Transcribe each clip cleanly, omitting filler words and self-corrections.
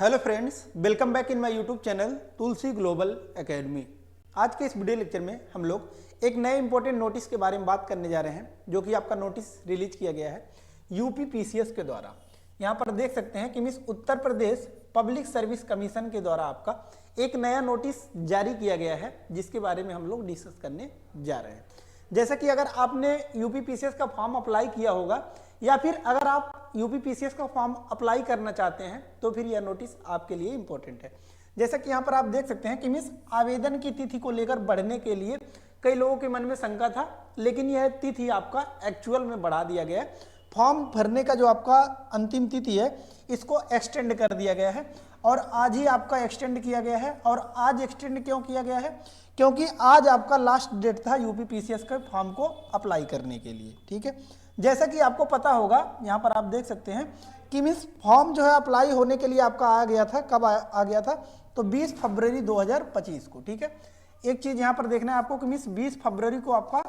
Hello friends, welcome back in my YouTube channel Tulsi global academy. आज के इस video lecture में हम लोग एक नए इंपॉर्टेंट नोटिस के बारे में बात करने जा रहे हैं, जो कि आपका नोटिस रिलीज किया गया है यूपी पीसीएस के द्वारा। यहाँ पर देख सकते हैं कि miss Uttar Pradesh public service commission के द्वारा आपका एक नया नोटिस जारी किया गया है, जिसके बारे में हम लोग डिस्कस करने जा रहे हैं। जैसा कि अगर आपने यूपी पीसीएस का फॉर्म अप्लाई किया होगा या फिर अगर आप यूपी पीसीएस का फॉर्म अप्लाई करना चाहते हैं तो फिर यह नोटिस आपके लिए इंपॉर्टेंट है। जैसा कि यहाँ पर आप देख सकते हैं कि मिस आवेदन की तिथि को लेकर बढ़ने के लिए कई लोगों के मन में शंका था, लेकिन यह तिथि आपका एक्चुअल में बढ़ा दिया गया है। फॉर्म भरने का जो आपका अंतिम तिथि है इसको एक्सटेंड कर दिया गया है और आज ही आपका एक्सटेंड किया गया है। और आज एक्सटेंड क्यों किया गया है? क्योंकि आज आपका लास्ट डेट था यूपी पीसीएस के फॉर्म को अप्लाई करने के लिए। ठीक है, जैसा कि आपको पता होगा, यहाँ पर आप देख सकते हैं कि मीन्स फॉर्म जो है अप्लाई होने के लिए आपका आ गया था। कब आ गया था? तो 20 फरवरी 2025 को। ठीक है, एक चीज यहाँ पर देखना है आपको कि मीन्स 20 फरवरी को आपका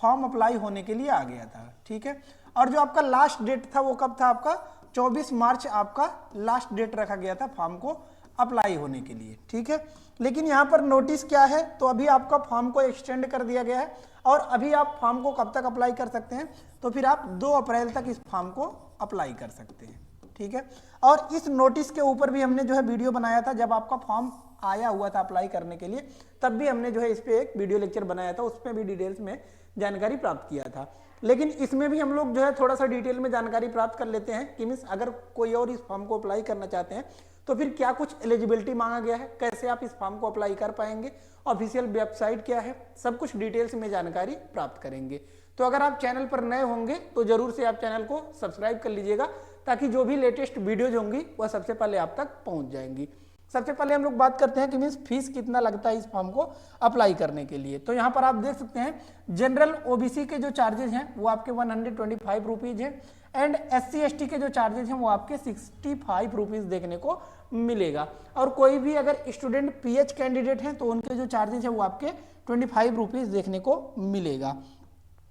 फॉर्म अप्लाई होने के लिए आ गया था। ठीक है, और जो आपका लास्ट डेट था वो कब था? आपका 24 मार्च आपका लास्ट डेट रखा गया था फॉर्म को अप्लाई होने के लिए। ठीक है, लेकिन यहाँ पर नोटिस क्या है? तो अभी आपका फॉर्म को एक्सटेंड कर दिया गया है और अभी आप फॉर्म को कब तक अप्लाई कर सकते हैं? तो फिर आप 2 अप्रैल तक इस फॉर्म को अप्लाई कर सकते हैं। ठीक है, और इस नोटिस के ऊपर भी हमने जो है वीडियो बनाया था। जब आपका फॉर्म आया हुआ था अप्लाई करने के लिए, तब भी हमने जो है इस पे एक वीडियो लेक्चर बनाया था, उसमें भी डिटेल्स में जानकारी प्राप्त किया था। लेकिन इसमें भी हम लोग जो है थोड़ा सा डिटेल में जानकारी प्राप्त कर लेते हैं कि मीन्स अगर कोई और इस फॉर्म को अप्लाई करना चाहते हैं तो फिर क्या कुछ एलिजिबिलिटी मांगा गया है, कैसे आप इस फॉर्म को अप्लाई कर पाएंगे, ऑफिशियल वेबसाइट क्या है, सब कुछ डिटेल्स में जानकारी प्राप्त करेंगे। तो अगर आप चैनल पर नए होंगे तो जरूर से आप चैनल को सब्सक्राइब कर लीजिएगा, ताकि जो भी लेटेस्ट वीडियोज होंगी वह सबसे पहले आप तक पहुंच जाएंगी। सबसे पहले हम लोग बात करते हैं कि मीन्स फीस कितना लगता है इस फॉर्म को अप्लाई करने के लिए। तो यहाँ पर आप देख सकते हैं जनरल ओबीसी के जो चार्जेस हैं वो आपके 125 रुपीज हैं एंड SC ST के जो चार्जेस हैं वो आपके 65 रुपीज देखने को मिलेगा। और कोई भी अगर स्टूडेंट PH कैंडिडेट हैं तो उनके जो चार्जेस हैं वो आपके 25 रुपीज देखने को मिलेगा।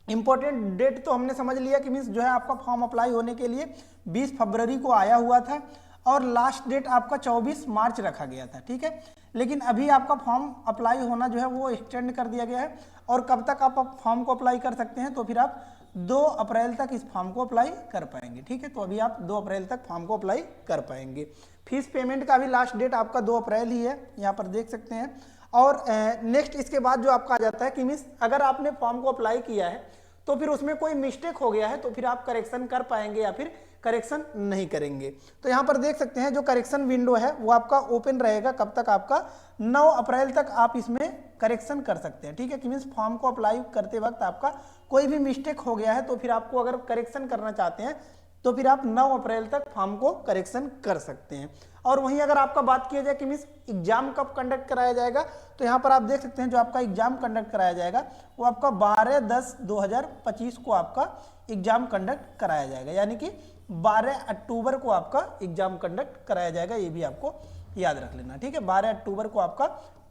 इंपॉर्टेंट डेट तो हमने समझ लिया कि मीन्स जो है आपका फॉर्म अप्लाई होने के लिए 20 फरवरी को आया हुआ था और लास्ट डेट आपका 24 मार्च रखा गया था। ठीक है, लेकिन अभी आपका फॉर्म अप्लाई होना जो है वो एक्सटेंड कर दिया गया है। और कब तक आप फॉर्म को अप्लाई कर सकते हैं? तो फिर आप 2 अप्रैल तक इस फॉर्म को अप्लाई कर पाएंगे। ठीक है, तो अभी आप 2 अप्रैल तक फॉर्म को अप्लाई कर पाएंगे। फीस पेमेंट का भी लास्ट डेट आपका 2 अप्रैल ही है, यहाँ पर देख सकते हैं। और नेक्स्ट इसके बाद जो आपका आ जाता है कि मीन्स अगर आपने फॉर्म को अप्लाई किया है तो फिर उसमें कोई मिस्टेक हो गया है तो फिर आप करेक्शन कर पाएंगे या फिर करेक्शन नहीं करेंगे। तो यहाँ पर देख सकते हैं जो करेक्शन विंडो है वो आपका ओपन रहेगा। कब तक? आपका 9 अप्रैल तक आप इसमें करेक्शन कर सकते हैं। ठीक है, कि मीन्स फॉर्म को अप्लाई करते वक्त आपका कोई भी मिस्टेक हो गया है तो फिर आपको अगर करेक्शन करना चाहते हैं तो फिर आप 9 अप्रैल तक फॉर्म को करेक्शन कर सकते हैं। और वहीं अगर आपका बात किया जाए कि मीन्स एग्जाम कब कंडक्ट कराया जाएगा, तो यहाँ पर आप देख सकते हैं जो आपका एग्जाम कंडक्ट कराया जाएगा वो आपका 12/10/2025 को आपका एग्जाम कंडक्ट कराया जाएगा, यानी कि 12 अक्टूबर को आपका एग्जाम कंडक्ट कराया जाएगा। ये भी आपको याद रख लेना। ठीक है, 12 अक्टूबर को आपका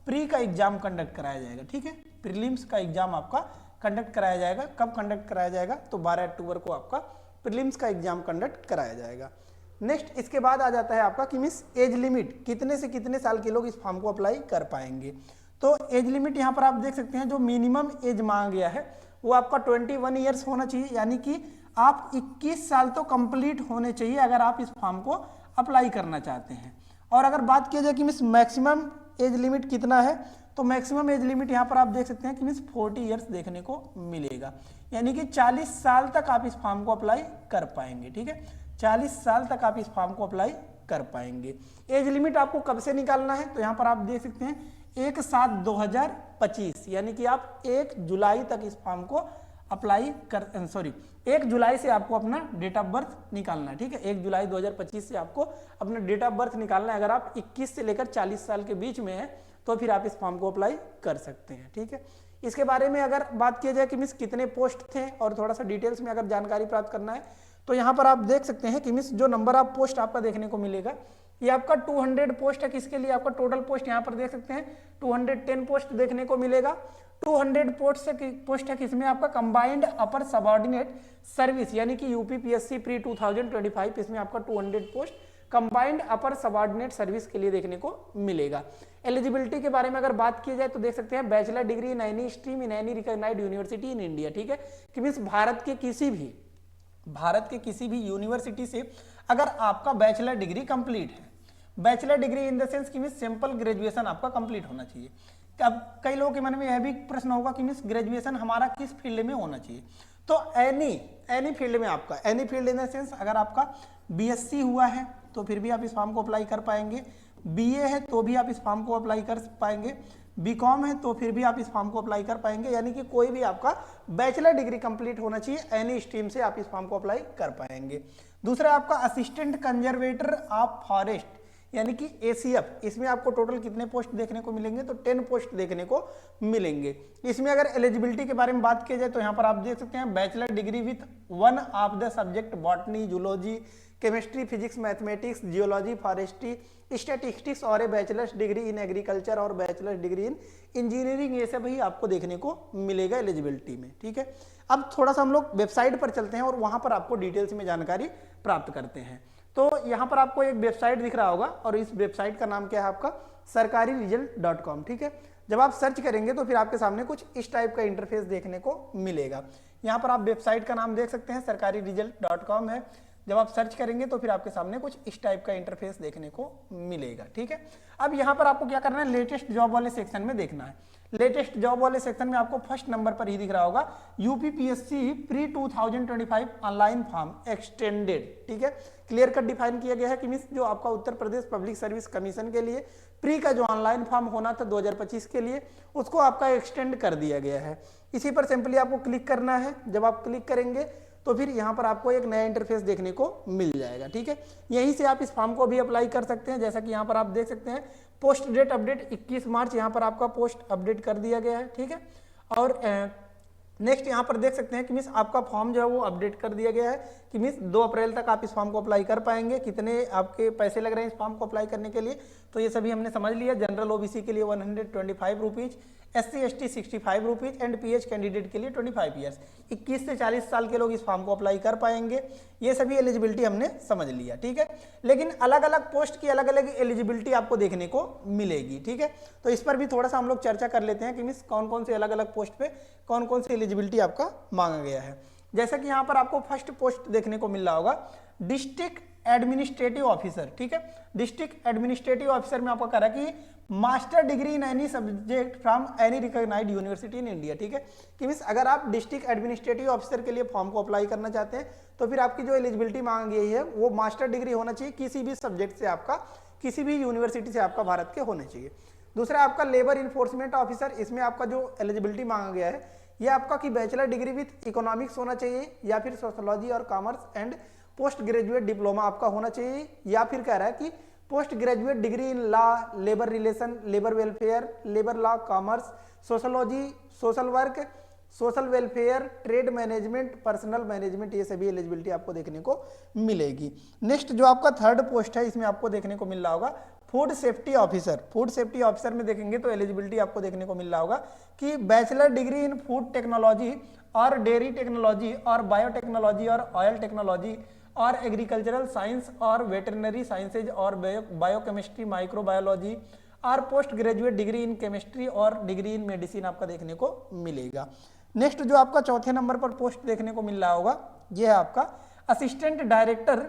प्री का एग्जाम कंडक्ट कराया जाएगा। ठीक है, प्रीलिम्स का एग्जाम आपका कंडक्ट कराया जाएगा। कब कंडक्ट कराया जाएगा? तो 12 अक्टूबर को आपका प्रीलिम्स का एग्जाम कंडक्ट कराया जाएगा। नेक्स्ट इसके बाद आ जाता है आपका कि मिस एज लिमिट, कितने से कितने साल के लोग इस फॉर्म को अप्लाई कर पाएंगे। तो एज लिमिट यहाँ पर आप देख सकते हैं जो मिनिमम एज मांगा गया है वो आपका 21 ईयर्स होना चाहिए, यानी कि आप 21 साल तो कंप्लीट होने चाहिए अगर आप इस फॉर्म को अप्लाई करना चाहते हैं। और अगर बात किया जाए कि मिस मैक्सिमम एज लिमिट कितना है, तो मैक्सिमम एज लिमिट यहाँ पर आप देख सकते हैं कि मीन्स 40 ईयर्स देखने को मिलेगा, यानी कि 40 साल तक आप इस फॉर्म को अप्लाई कर पाएंगे। ठीक है, 40 साल तक आप इस फॉर्म को अप्लाई कर पाएंगे। एज लिमिट आपको कब से निकालना है? तो यहाँ पर आप देख सकते हैं 1/7/2025, यानी कि आप 1 जुलाई तक इस फॉर्म को अप्लाई कर 1 जुलाई से आपको अपना डेट ऑफ बर्थ निकालना है। ठीक है, 1 जुलाई 2025 से आपको अपना डेट ऑफ बर्थ निकालना है। अगर आप 21 से लेकर 40 साल के बीच में है तो फिर आप इस फॉर्म को अप्लाई कर सकते हैं। ठीक है, इसके बारे में अगर बात किया जाए कि मिस कितने पोस्ट थे और थोड़ा सा डिटेल्स में अगर जानकारी प्राप्त करना है तो यहाँ पर आप देख सकते हैं कि मिस जो नंबर ऑफ पोस्ट आपका देखने को मिलेगा ये आपका 200 पोस्ट है। किसके लिए? आपका टोटल पोस्ट यहाँ पर देख सकते हैं 210 पोस्ट देखने को मिलेगा। 200 पोस्ट है किसमें? आपका कंबाइंड अपर सबऑर्डिनेट सर्विस, यानी कि यूपी PSC प्री 2025, इसमें आपका 200 पोस्ट कंबाइंड अपर सबऑर्डिनेट सर्विस के लिए देखने को मिलेगा। एलिजिबिलिटी के बारे में अगर बात की जाए तो देख सकते हैं bachelor degree in any stream in any recognised university in India, ठीक है, कि मींस भारत के किसी भी यूनिवर्सिटी से अगर आपका बैचलर डिग्री कंप्लीट है, bachelor degree in the sense कि मींस सिंपल ग्रेजुएशन आपका कंप्लीट होना चाहिए। अब कई लोगों के मन में यह भी प्रश्न होगा कि मींस ग्रेजुएशन हमारा किस फील्ड में होना चाहिए, तो एनी फील्ड में आपका, any field in the sense अगर आपका बीएससी हुआ है तो फिर भी आप इस फॉर्म को अप्लाई कर पाएंगे, बीए है तो भी आप इस फॉर्म को अप्लाई कर पाएंगे, बीकॉम है तो फिर भी आप इस फॉर्म को अप्लाई कर पाएंगे, यानी कि कोई भी आपका बैचलर डिग्री कंप्लीट होना चाहिए, एनी स्ट्रीम से आप इस फॉर्म को अप्लाई कर पाएंगे। दूसरा आपका असिस्टेंट कंजर्वेटर ऑफ फॉरेस्ट यानी कि एसीएफ, इसमें आपको टोटल कितने पोस्ट देखने को मिलेंगे, तो 10 पोस्ट देखने को मिलेंगे। इसमें अगर एलिजिबिलिटी के बारे में बात की जाए तो यहाँ पर आप देख सकते हैं bachelor degree with one of the subject botany, zoology, chemistry, physics, mathematics, geology, forestry, statistics और ए बैचलर्स डिग्री इन एग्रीकल्चर और बैचलर्स डिग्री इन इंजीनियरिंग, ये सब ही आपको देखने को मिलेगा एलिजिबिलिटी में, ठीक है। अब थोड़ा सा हम लोग वेबसाइट पर चलते हैं और वहां पर आपको डिटेल्स में जानकारी प्राप्त करते हैं। तो यहाँ पर आपको एक वेबसाइट दिख रहा होगा और इस वेबसाइट का नाम क्या है आपका sarkariresult.com, ठीक है। जब आप सर्च करेंगे तो फिर आपके सामने कुछ इस टाइप का इंटरफेस देखने को मिलेगा। यहाँ पर आप वेबसाइट का नाम देख सकते हैं sarkariresult.com है। जब आप सर्च करेंगे तो फिर आपके सामने कुछ इस टाइप का इंटरफेस देखने को मिलेगा, ठीक है। अब यहाँ पर आपको क्या करना है, लेटेस्ट जॉब वाले सेक्शन में देखना है। लेटेस्ट जॉब वाले सेक्शन में आपको फर्स्ट नंबर पर ही दिख रहा होगा UPPSC pre 2025 online form extended, ठीक है। क्लियर कट डिफाइन किया गया है कि मींस जो आपका Uttar Pradesh public service commission के लिए प्री का जो ऑनलाइन फॉर्म होना था 2025 के लिए, उसको आपका एक्सटेंड कर दिया गया है। इसी पर सिंपली आपको क्लिक करना है। जब आप क्लिक करेंगे तो फिर यहाँ पर आपको एक नया इंटरफेस देखने को मिल जाएगा, ठीक है। यहीं से आप इस फॉर्म को भी अप्लाई कर सकते हैं। जैसा कि यहाँ पर आप देख सकते हैं पोस्ट डेट अपडेट 21 मार्च यहाँ पर आपका पोस्ट अपडेट कर दिया गया है, ठीक है। और नेक्स्ट यहाँ पर देख सकते हैं कि मीन्स आपका फॉर्म जो है वो अपडेट कर दिया गया है कि मीन्स 2 अप्रैल तक आप इस फॉर्म को अप्लाई कर पाएंगे। कितने आपके पैसे लग रहे हैं इस फॉर्म को अप्लाई करने के लिए, तो ये सभी हमने समझ लिया। जनरल ओबीसी के लिए 125 rupees, SC ST 65 rupees and PH candidate के लिए 25 ईयर्स, 21 से 40 साल के लोग इस फॉर्म को अप्लाई कर पाएंगे। ये सभी एलिजिबिलिटी हमने समझ लिया, ठीक है। लेकिन अलग अलग पोस्ट की अलग अलग एलिजिबिलिटी आपको देखने को मिलेगी, ठीक है। तो इस पर भी थोड़ा सा हम लोग चर्चा कर लेते हैं कि मीन्स कौन कौन से अलग अलग पोस्ट पे कौन कौन सी एलिजिबिलिटी आपका मांगा गया है। जैसा कि यहाँ पर आपको फर्स्ट पोस्ट देखने को मिल रहा होगा डिस्ट्रिक्ट एडमिनिस्ट्रेटिव ऑफिसर, ठीक है। डिस्ट्रिक्ट एडमिनिस्ट्रेटिव ऑफिसर में आपको कह रहा है कि master degree in any subject from any recognised university in India, ठीक है। कि मीन्स अगर आप डिस्ट्रिक्ट एडमिनिस्ट्रेटिव ऑफिसर के लिए फॉर्म को अप्लाई करना चाहते हैं तो फिर आपकी जो एलिजिबिलिटी मांगी गई है वो मास्टर डिग्री होना चाहिए किसी भी सब्जेक्ट से आपका, किसी भी यूनिवर्सिटी से आपका भारत के होने चाहिए। दूसरा आपका लेबर इन्फोर्समेंट ऑफिसर, इसमें आपका जो एलिजिबिलिटी मांगा गया है ये आपका कि बैचलर डिग्री विथ इकोनॉमिक्स होना चाहिए या फिर सोशोलॉजी और commerce and post graduate diploma आपका होना चाहिए, या फिर कह रहा है कि post graduate degree in law, labour relation, labour welfare, labour law, commerce, sociology, social work, social welfare, trade management, personal management, ये सभी एलिजिबिलिटी आपको देखने को मिलेगी। नेक्स्ट जो आपका थर्ड पोस्ट है इसमें आपको देखने को मिल रहा होगा food safety officer. Food safety officer में देखेंगे तो एलिजिबिलिटी आपको देखने को मिल रहा होगा कि बैचलर डिग्री इन फूड टेक्नोलॉजी और डेयरी टेक्नोलॉजी और बायोटेक्नोलॉजी और ऑयल टेक्नोलॉजी और एग्रीकल्चरल साइंस और वेटरनरी साइंसेज और बायोकेमिस्ट्री, माइक्रोबायोलॉजी और post graduate degree in chemistry और डिग्री इन मेडिसिन आपका देखने को मिलेगा। नेक्स्ट जो आपका चौथे नंबर पर पोस्ट देखने को मिल रहा होगा ये है आपका असिस्टेंट डायरेक्टर।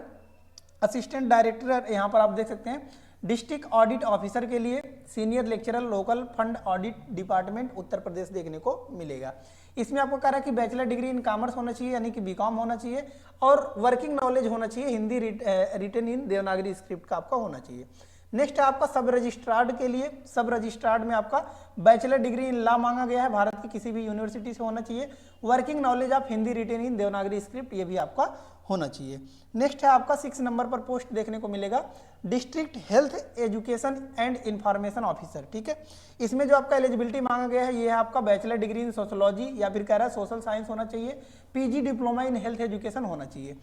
असिस्टेंट डायरेक्टर यहाँ पर आप देख सकते हैं डिस्ट्रिक्ट ऑडिट ऑफिसर के लिए senior lecturer local fund audit department Uttar Pradesh देखने को मिलेगा। इसमें आपको कह रहा है कि बैचलर डिग्री इन कॉमर्स होना चाहिए यानी कि बीकॉम होना चाहिए और वर्किंग नॉलेज होना चाहिए Hindi written in Devanagari script का आपका होना चाहिए। नेक्स्ट है आपका सब रजिस्ट्रार्ड के लिए, सब रजिस्ट्रार्ड में आपका बैचलर डिग्री इन लॉ मांगा गया है, भारत की किसी भी यूनिवर्सिटी से होना चाहिए, working knowledge of Hindi written in Devanagari script ये भी आपका होना चाहिए। नेक्स्ट है आपका 6 नंबर पर पोस्ट देखने को मिलेगा district health education and information officer, ठीक है। इसमें जो आपका एलिजिबिलिटी मांगा गया है ये है आपका बैचलर डिग्री इन सोशोलॉजी या फिर कह रहा है सोशल साइंस होना चाहिए, PG diploma in health education होना चाहिए।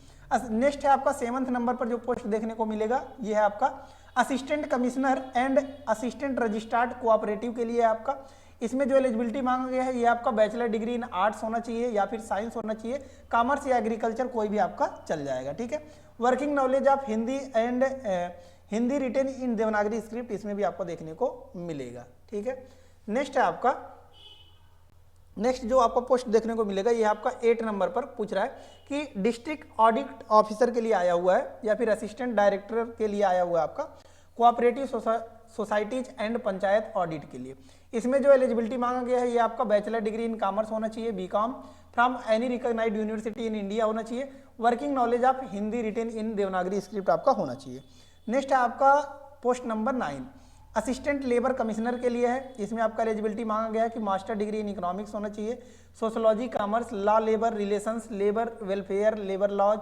नेक्स्ट है आपका 7th नंबर पर जो पोस्ट देखने को मिलेगा ये है आपका assistant commissioner and assistant registered cooperative के लिए आपका। इसमें जो एलिजिबिलिटी मांगा गया है ये आपका बैचलर डिग्री इन आर्ट्स होना चाहिए या फिर साइंस होना चाहिए, कॉमर्स या एग्रीकल्चर कोई भी आपका चल जाएगा, ठीक है। Working knowledge of Hindi and Hindi written in Devanagari script, इसमें भी आपको देखने को मिलेगा। ठीक है, नेक्स्ट है आपका, नेक्स्ट जो आपको पोस्ट देखने को मिलेगा ये आपका 8 नंबर पर पूछ रहा है कि डिस्ट्रिक्ट ऑडिट ऑफिसर के लिए आया हुआ है या फिर असिस्टेंट डायरेक्टर के लिए आया हुआ है आपका cooperative societies and panchayat audit के लिए। इसमें जो एलिजिबिलिटी मांगा गया है ये आपका बैचलर डिग्री इन कॉमर्स होना चाहिए, BCom from any recognised university in India होना चाहिए, working knowledge of Hindi written in Devanagari script आपका होना चाहिए। नेक्स्ट है आपका post number 9 assistant labour commissioner के लिए है। इसमें आपका एलिजिबिलिटी मांगा गया है कि मास्टर डिग्री इन इकोनॉमिक्स होना चाहिए, sociology commerce, law labour relations, labour welfare, labour laws,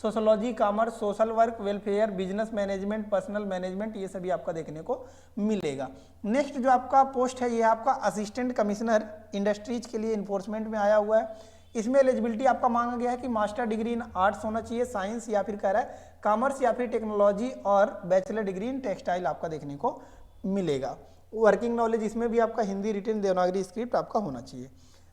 sociology commerce, social work, welfare, business management, personal management, ये सभी आपका देखने को मिलेगा। नेक्स्ट जो आपका पोस्ट है ये आपका असिस्टेंट कमिश्नर इंडस्ट्रीज के लिए इन्फोर्समेंट में आया हुआ है। इसमें एलिजिबिलिटी आपका मांगा गया है कि मास्टर डिग्री इन आर्ट्स होना चाहिए, साइंस या फिर कह रहा है कॉमर्स या फिर टेक्नोलॉजी, और बैचलर डिग्री इन टेक्सटाइल आपका देखने को मिलेगा। वर्किंग नॉलेज इसमें भी आपका हिंदी रिटेन देवनागरी स्क्रिप्ट आपका होना चाहिए।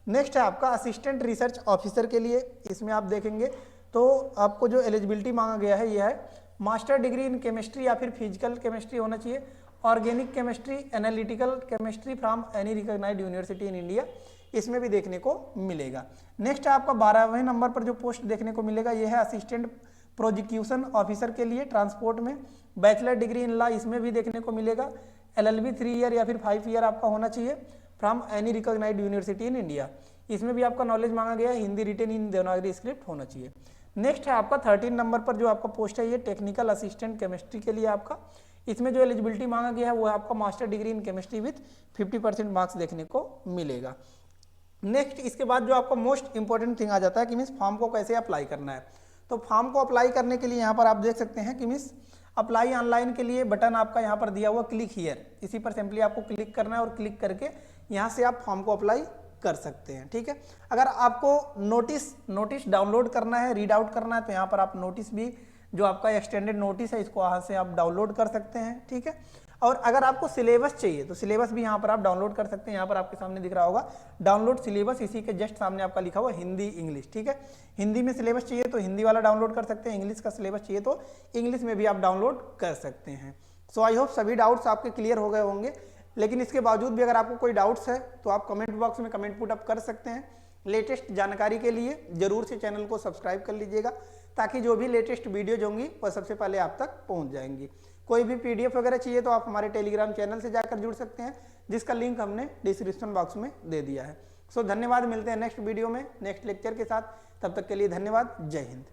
नेक्स्ट है आपका असिस्टेंट रिसर्च ऑफिसर के लिए। इसमें आप देखेंगे तो आपको जो एलिजिबिलिटी मांगा गया है ये है मास्टर डिग्री इन केमिस्ट्री या फिर फिजिकल केमिस्ट्री होना चाहिए, organic chemistry, analytical chemistry from any recognised university in India, इसमें भी देखने को मिलेगा। नेक्स्ट है आपका 12वें नंबर पर जो पोस्ट देखने को मिलेगा ये है असिस्टेंट प्रोजिक्यूशन ऑफिसर के लिए ट्रांसपोर्ट में, बैचलर डिग्री इन लॉ इसमें भी देखने को मिलेगा, LLB 3 ईयर या फिर 5 ईयर आपका होना चाहिए from any recognised university in India, इसमें भी आपका नॉलेज मांगा गया है, Hindi written in Devanagari script होना चाहिए। नेक्स्ट है आपका 13 नंबर पर जो आपका पोस्ट है ये टेक्निकल असिस्टेंट केमिस्ट्री के लिए आपका। इसमें जो एलिजिबिलिटी मांगा गया है वो है आपका master degree in chemistry with 50% marks देखने को मिलेगा। नेक्स्ट इसके बाद जो आपका मोस्ट इंपॉर्टेंट थिंग आ जाता है कि मीन्स फॉर्म को कैसे अप्लाई करना है। तो फॉर्म को अप्लाई करने के लिए यहाँ पर आप देख सकते हैं कि मीन्स अप्लाई ऑनलाइन के लिए बटन आपका यहाँ पर दिया हुआ क्लिक हियर, इसी पर सिंपली आपको क्लिक करना है और क्लिक करके यहाँ से आप फॉर्म को अप्लाई कर सकते हैं। ठीक है, अगर आपको नोटिस डाउनलोड करना है, रीड आउट करना है, तो यहाँ पर आप नोटिस भी जो आपका एक्सटेंडेड नोटिस है इसको यहाँ से आप डाउनलोड कर सकते हैं। ठीक है, और अगर आपको सिलेबस चाहिए तो सिलेबस भी यहाँ पर आप डाउनलोड कर सकते हैं। यहाँ पर आपके सामने दिख रहा होगा डाउनलोड सिलेबस, इसी के जस्ट सामने आपका लिखा हुआ हिंदी इंग्लिश। ठीक है, हिंदी में सिलेबस चाहिए तो हिंदी वाला डाउनलोड कर सकते हैं, इंग्लिश का सिलेबस चाहिए तो इंग्लिश में भी आप डाउनलोड कर सकते हैं। सो आई होप सभी डाउट्स आपके क्लियर हो गए होंगे, लेकिन इसके बावजूद भी अगर आपको कोई डाउट्स है तो आप कमेंट बॉक्स में कमेंट पुट अप कर सकते हैं। लेटेस्ट जानकारी के लिए जरूर से चैनल को सब्सक्राइब कर लीजिएगा ताकि जो भी लेटेस्ट वीडियोज होंगी वह सबसे पहले आप तक पहुंच जाएंगी। कोई भी PDF वगैरह चाहिए तो आप हमारे टेलीग्राम चैनल से जाकर जुड़ सकते हैं, जिसका लिंक हमने डिस्क्रिप्शन बॉक्स में दे दिया है। सो धन्यवाद, मिलते हैं नेक्स्ट वीडियो में नेक्स्ट लेक्चर के साथ, तब तक के लिए धन्यवाद, जय हिंद।